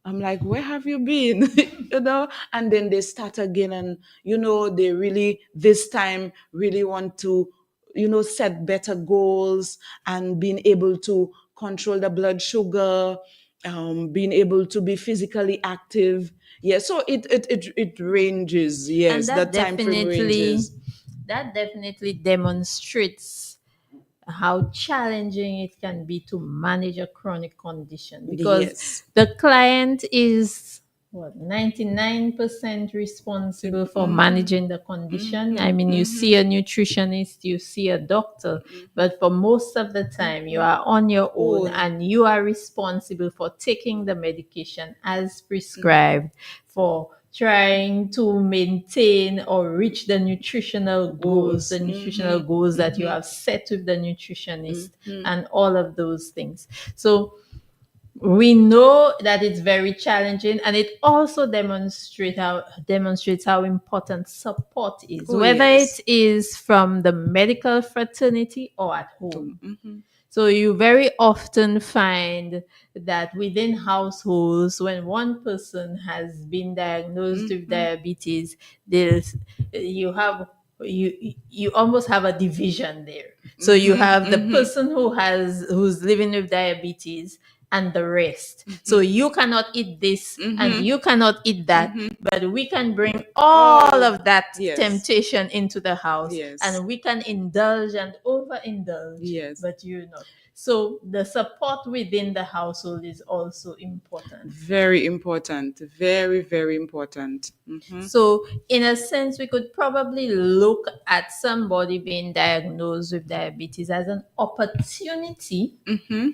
I'm like, where have you been? And then they start again, and they really this time really want to set better goals and being able to control the blood sugar, being able to be physically active. Yeah, so it ranges. Yes, and the time frame ranges. That definitely demonstrates how challenging it can be to manage a chronic condition, because the client is 99% responsible for managing the condition. I mean, you see a nutritionist, you see a doctor, but for most of the time you are on your own and you are responsible for taking the medication as prescribed, for trying to maintain or reach the nutritional goals, that you have set with the nutritionist, and all of those things. So we know that it's very challenging, and it also demonstrates how important support is, whether it is from the medical fraternity or at home. So you very often find that within households, when one person has been diagnosed with diabetes, you almost have a division there. So you have the person who's living with diabetes and the rest. So you cannot eat this and you cannot eat that, but we can bring all of that temptation into the house, and we can indulge and overindulge, but you're not. So the support within the household is also important. Very important. Very, very important. So in a sense, we could probably look at somebody being diagnosed with diabetes as an opportunity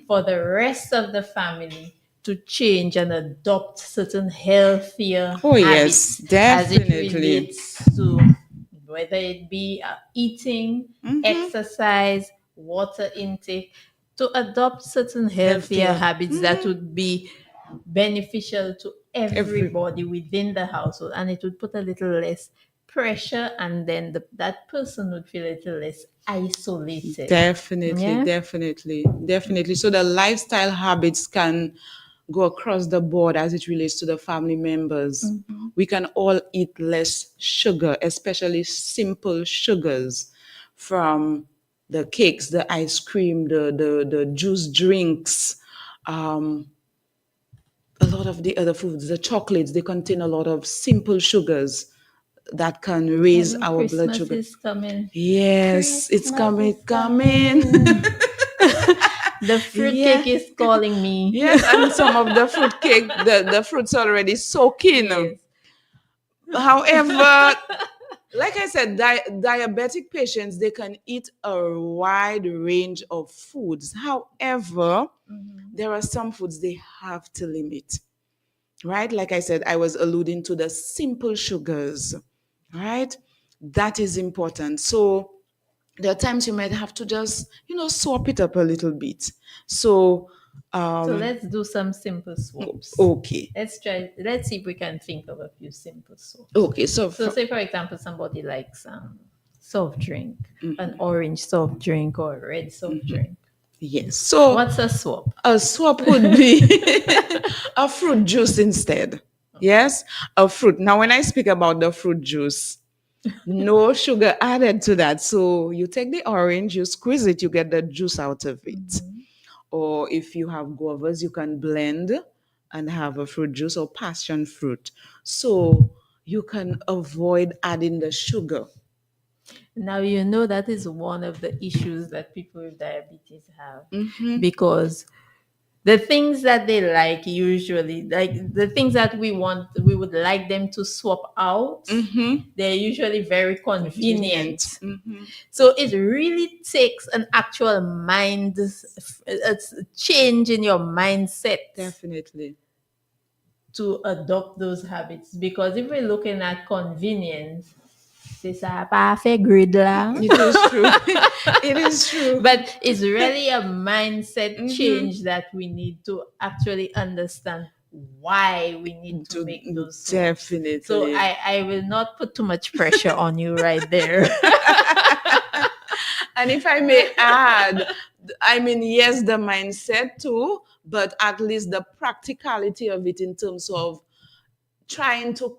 for the rest of the family to change and adopt certain healthier habits, as it relates to whether it be eating, exercise, water intake, to adopt certain healthier habits that would be beneficial to everybody within the household, and it would put a little less pressure, and then that person would feel a little less isolated. Definitely. So the lifestyle habits can go across the board as it relates to the family members. We can all eat less sugar, especially simple sugars, from the cakes, the ice cream, the juice drinks, a lot of the other foods, the chocolates, they contain a lot of simple sugars that can raise our blood Christmas sugar. is coming. Yes, it's coming, Christmas is coming. The fruitcake is calling me. Yes, and some of the fruitcake, the fruit's already soaking. Yes. However, like I said, diabetic patients, they can eat a wide range of foods. However, there are some foods they have to limit, right? Like I said, I was alluding to the simple sugars, right? That is important. So there are times you might have to just, swap it up a little bit. So let's do some simple swaps. Okay. Let's see if we can think of a few simple swaps. Okay, so say for example, somebody likes soft drink, an orange soft drink or a red soft drink. Yes. So what's a swap? A swap would be a fruit juice instead. Yes, a fruit. Now, when I speak about the fruit juice, no sugar added to that. So you take the orange, you squeeze it, you get the juice out of it. Or if you have guavas, you can blend and have a fruit juice or passion fruit. So you can avoid adding the sugar. Now, that is one of the issues that people with diabetes have, because the things that they like, usually, like the things that we would like them to swap out, they're usually very convenient. So it really takes an actual change in your mindset. Definitely. To adopt those habits, because if we're looking at convenience, it's a perfect grid lah. It is true. It is true. But it's really a mindset change that we need to actually understand why we need to make those swaps. Definitely. So I will not put too much pressure on you right there. And if I may add, yes, the mindset too, but at least the practicality of it in terms of trying to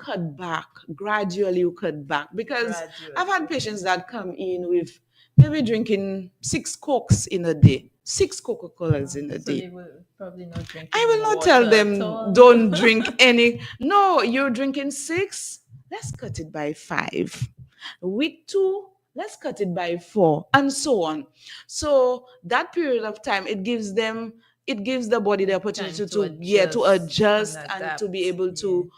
gradually cut back. Because I've had patients that come in with maybe drinking 6 Cokes in a day, 6 Coca-Colas in a day. They will probably not drink. I will not tell them, don't drink any. No, you're drinking 6, let's cut it by 5. Week 2, let's cut it by 4, and so on. So that period of time, it gives the body the opportunity to adjust and to be able to,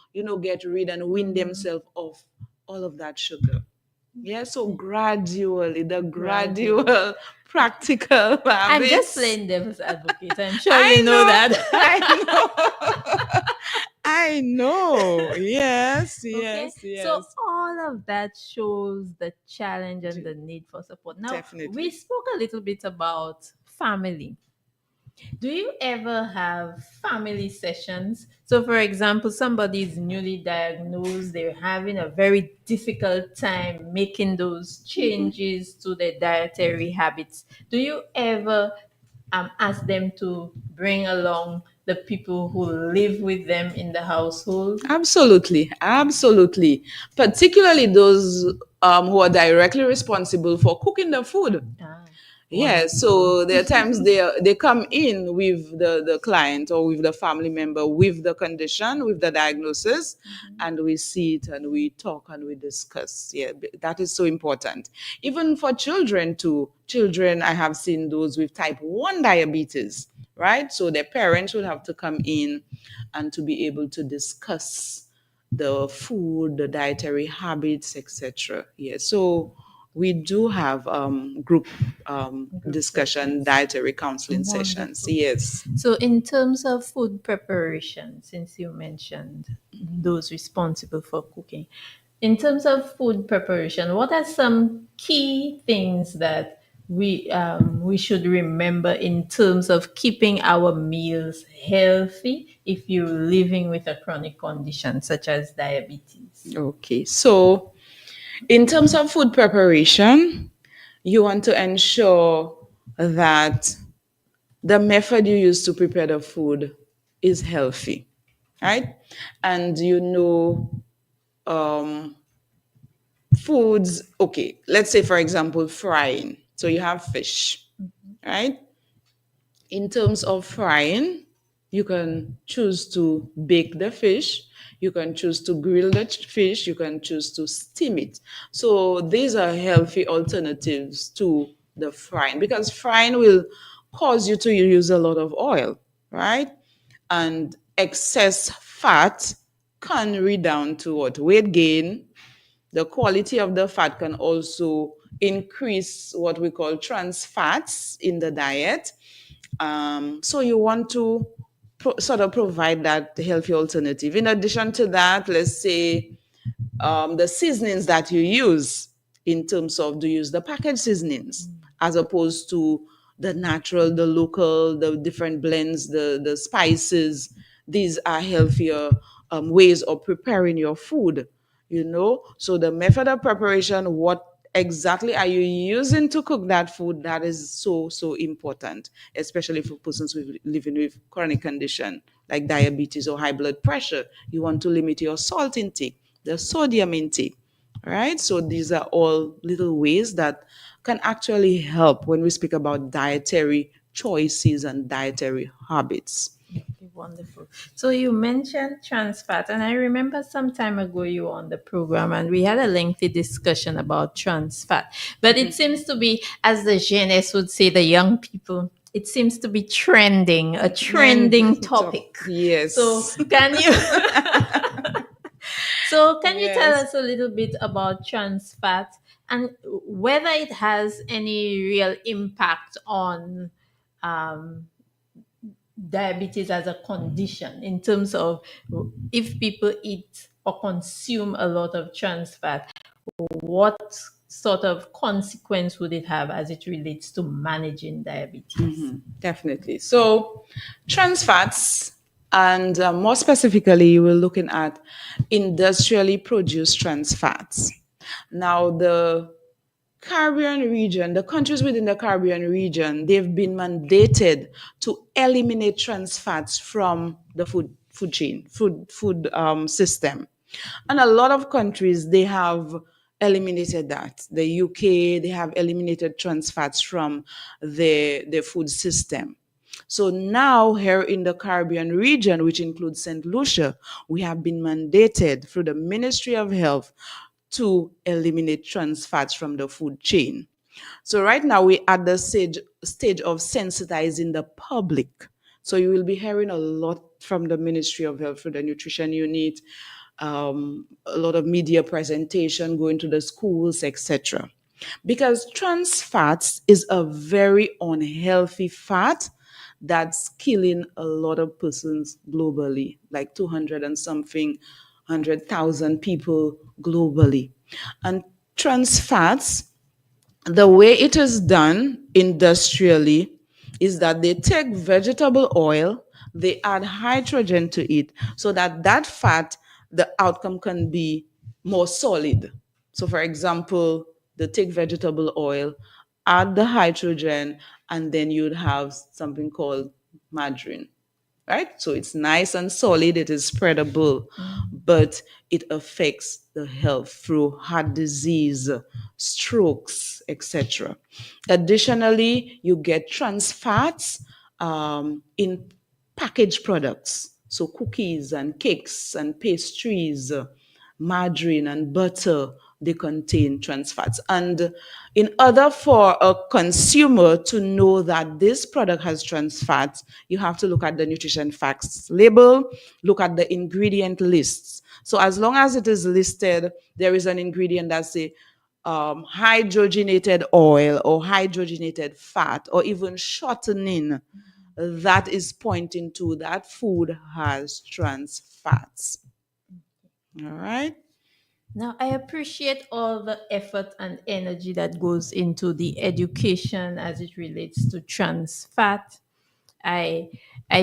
get rid and wean themselves off all of that sugar. Yeah, so gradually, the gradual practical habits. I'm just playing devil's advocate. I'm sure you know that. I know. Yes. So all of that shows the challenge and the need for support. Now, we spoke a little bit about family. Do you ever have family sessions? So, for example, somebody is newly diagnosed, they're having a very difficult time making those changes to their dietary habits. Do you ever ask them to bring along the people who live with them in the household? Absolutely. Particularly those who are directly responsible for cooking the food. Yes, so there are times they come in with the client or with the family member with the condition, with the diagnosis, and we see it and we talk and we discuss. Yeah, that is so important. Even for children too. Children, I have seen those with type 1 diabetes, right? So their parents will have to come in and to be able to discuss the food, the dietary habits, etc. Yeah, so we do have group discussion, dietary counseling sessions. Yes. So in terms of food preparation, since you mentioned those responsible for cooking, in terms of food preparation, what are some key things that we should remember in terms of keeping our meals healthy if you're living with a chronic condition such as diabetes? Okay, so in terms of food preparation, you want to ensure that the method you use to prepare the food is healthy, right? And foods, okay, let's say, for example, frying. So you have fish, right? In terms of frying, you can choose to bake the fish, you can choose to grill the fish, you can choose to steam it. So these are healthy alternatives to the frying, because frying will cause you to use a lot of oil, right? And excess fat can redound to what? Weight gain. The quality of the fat can also increase what we call trans fats in the diet. So you want to sort of provide that healthy alternative. In addition to that, let's say the seasonings that you use, in terms of, do you use the packaged seasonings as opposed to the natural, the local, the different blends, the spices. These are healthier ways of preparing your food, so the method of preparation, what exactly are you using to cook that food, that is so important, especially for persons living with chronic condition like diabetes or high blood pressure. You want to limit your salt intake, the sodium intake, right? So these are all little ways that can actually help when we speak about dietary choices and dietary habits. Okay, wonderful. So you mentioned trans fat, and I remember some time ago you were on the program and we had a lengthy discussion about trans fat. But it seems to be, as the jeunesse would say, the young people, it seems to be trending, a trending topic. Yes. So can you you tell us a little bit about trans fat and whether it has any real impact on diabetes as a condition, in terms of if people eat or consume a lot of trans fat, what sort of consequence would it have as it relates to managing diabetes? Definitely. So trans fats, and more specifically, we're looking at industrially produced trans fats. Now, the Caribbean region, the countries within the Caribbean region, they've been mandated to eliminate trans fats from the food chain, food system. And a lot of countries, they have eliminated that. The UK, they have eliminated trans fats from the food system. So now here in the Caribbean region, which includes St. Lucia, we have been mandated through the Ministry of Health to eliminate trans fats from the food chain. So right now we're at the stage of sensitizing the public. So you will be hearing a lot from the Ministry of Health through the Nutrition Unit, a lot of media presentation, going to the schools, etc. Because trans fats is a very unhealthy fat that's killing a lot of persons globally, like 200 and something, 100,000 people globally. And trans fats, the way it is done industrially is that they take vegetable oil, they add hydrogen to it so that that fat, the outcome can be more solid. So for example, they take vegetable oil, add the hydrogen, and then you'd have something called margarine, right? So it's nice and solid, it is spreadable, but it affects the health through heart disease, strokes, etc. Additionally, you get trans fats in packaged products. So cookies and cakes and pastries, margarine and butter, they contain trans fats. And in order for a consumer to know that this product has trans fats, you have to look at the nutrition facts label, look at the ingredient lists. So as long as it is listed, there is an ingredient that say hydrogenated oil or hydrogenated fat or even shortening, that is pointing to that food has trans fats. All right. Now, I appreciate all the effort and energy that goes into the education as it relates to trans fat. I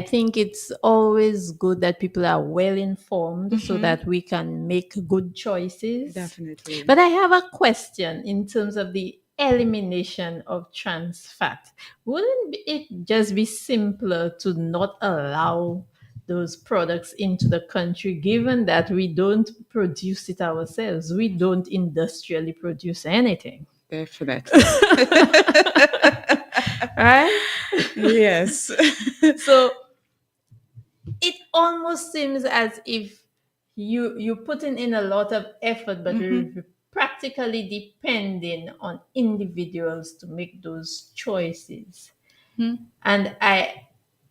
think it's always good that people are well informed so that we can make good choices. Definitely. But I have a question in terms of the elimination of trans fat. Wouldn't it just be simpler to not allow those products into the country, given that we don't produce it ourselves. We don't industrially produce anything. Definitely. Right? Yes. So it almost seems as if you're putting in a lot of effort, but Mhm. you're practically depending on individuals to make those choices. And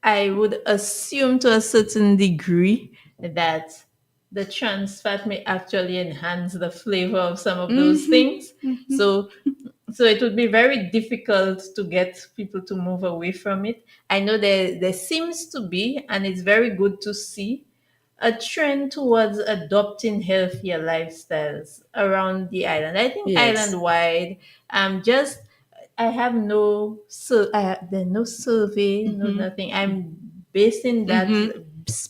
I would assume to a certain degree that the trans fat may actually enhance the flavor of some of those things. So it would be very difficult to get people to move away from it. I know there seems to be, and it's very good to see, a trend towards adopting healthier lifestyles around the island. I think Yes. island wide. Just I have there's no survey, no nothing. I'm basing that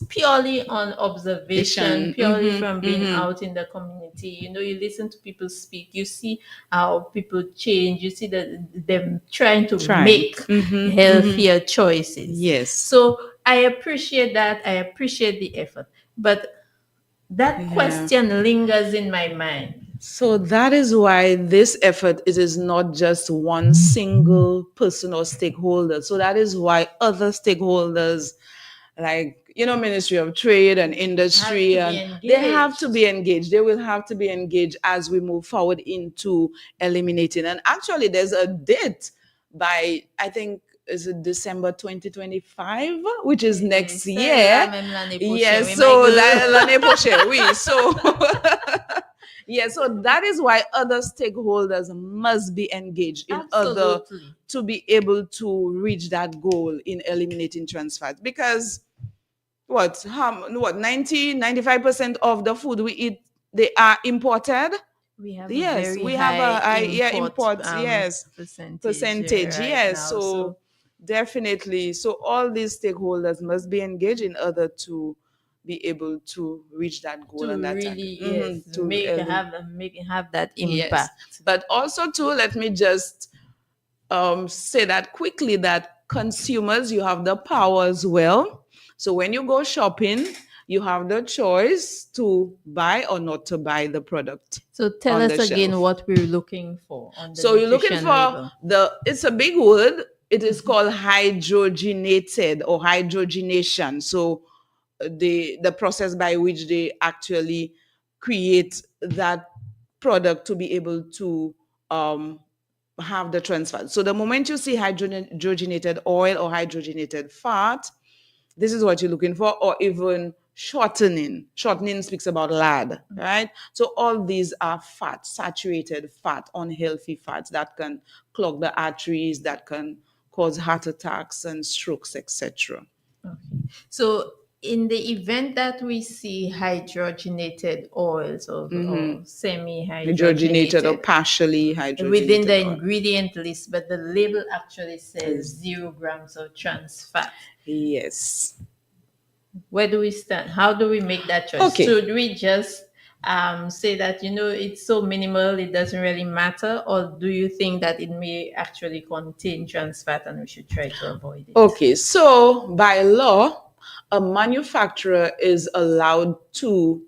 purely on observation, purely from being out in the community. You listen to people speak, you see how people change, you see them trying to make healthier choices. Yes. So I appreciate that. I appreciate the effort. But that question lingers in my mind. So that is why this effort it is not just one single person or stakeholder. So that is why other stakeholders like Ministry of Trade and Industry they have to be engaged. They will have to be engaged as we move forward into eliminating. And actually there's a date by I think is it December 2025, which is next year. Yes, so l'année prochaine, oui. So yeah, so that is why other stakeholders must be engaged in order to be able to reach that goal in eliminating trans fat. Because what 95% of the food we eat, they are imported. We have a import percentage. Right Yes, now, so definitely. So all these stakeholders must be engaged in order to be able to reach that goal and that really target. have that impact. Yes. But also too, let me just say that quickly that consumers, you have the power as well. So when you go shopping, you have the choice to buy or not to buy the product. So tell us again what we're looking for on the So you're looking for label. It's a big word. It is called hydrogenated or hydrogenation. So the process by which they actually create that product to be able to have the trans fat. So the moment you see hydrogenated oil or hydrogenated fat, this is what you're looking for, or even shortening. Shortening speaks about lard, right? So all these are fat, saturated fat, unhealthy fats that can clog the arteries, that can cause heart attacks and strokes, etc. Okay. So in the event that we see hydrogenated oils or semi-hydrogenated or partially hydrogenated within the oil. ingredient list, but the label actually says 0 grams of trans fat. Yes. Where do we stand? How do we make that choice? Okay. Should we just say that, it's so minimal, it doesn't really matter? Or do you think that it may actually contain trans fat and we should try to avoid it? Okay, so by law, a manufacturer is allowed to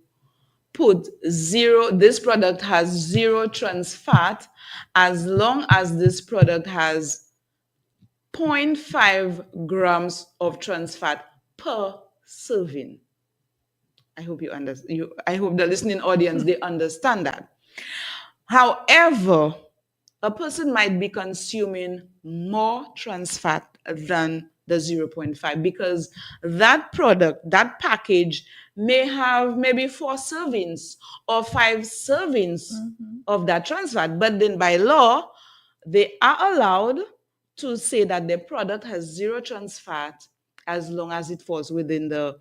put this product has 0 trans fat as long as this product has 0.5 grams of trans fat per serving. I hope you understand. I hope the listening audience, they understand that. However, a person might be consuming more trans fat than the 0.5 because that product, that package may have maybe 4 servings or 5 servings of that trans fat. But then by law, they are allowed to say that their product has 0 trans fat as long as it falls within the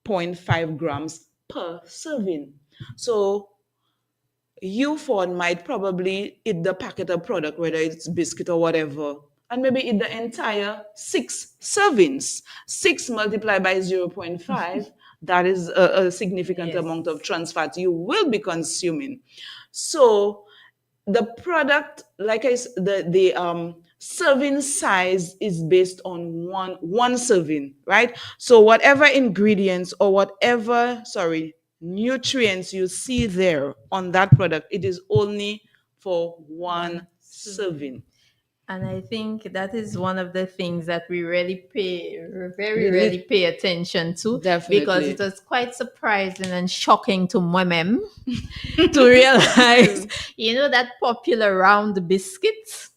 0.5 grams per serving. So you, Ford, might probably eat the packet of product, whether it's biscuit or whatever, and maybe eat the entire 6 servings. 6 multiplied by 0.5, that is a significant amount of trans fat you will be consuming. So the product, like I said, serving size is based on one serving, right? So whatever ingredients or whatever, nutrients you see there on that product, it is only for one serving. And I think that is one of the things that we very rarely pay attention to. Definitely. Because it was quite surprising and shocking to my mem to realize, that popular round biscuit.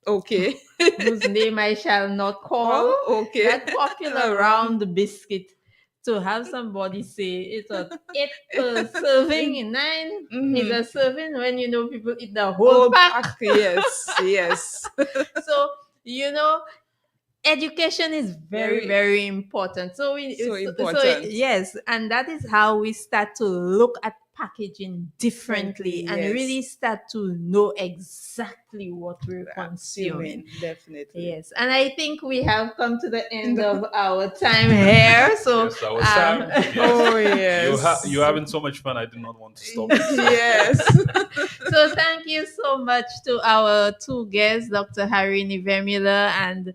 Okay. Whose name I shall not call. Oh, okay. That popular round biscuit. To have somebody say it's a 8 per serving, 9 is a serving when people eat the whole pack. Yes. So, education is very, very important. So important. Yes, and that is how we start to look at packaging differently and really start to know exactly what we're consuming. Definitely. Yes, and I think we have come to the end of our time here. So, Yes, our time. Yes. Oh yes, You're having so much fun. I did not want to stop. Yes. So thank you so much to our two guests, Dr. Harini Vemula and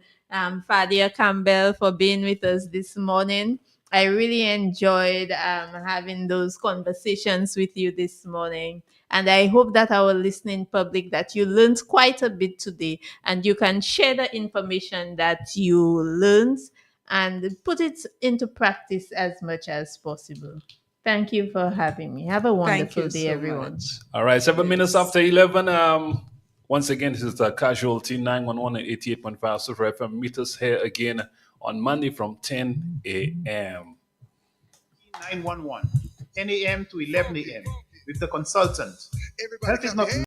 Fadia Campbell, for being with us this morning. I really enjoyed having those conversations with you this morning. And I hope that our listening public, that you learned quite a bit today, and you can share the information that you learned and put it into practice as much as possible. Thank you for having me. Have a wonderful day, everyone. All right, 7 minutes after 11. Once again, this is the Casualty 911 and 88.5 Super FM. Meet us here again on Monday from 10 a.m. 911, 10 a.m. to 11 a.m. with the consultant. Health is not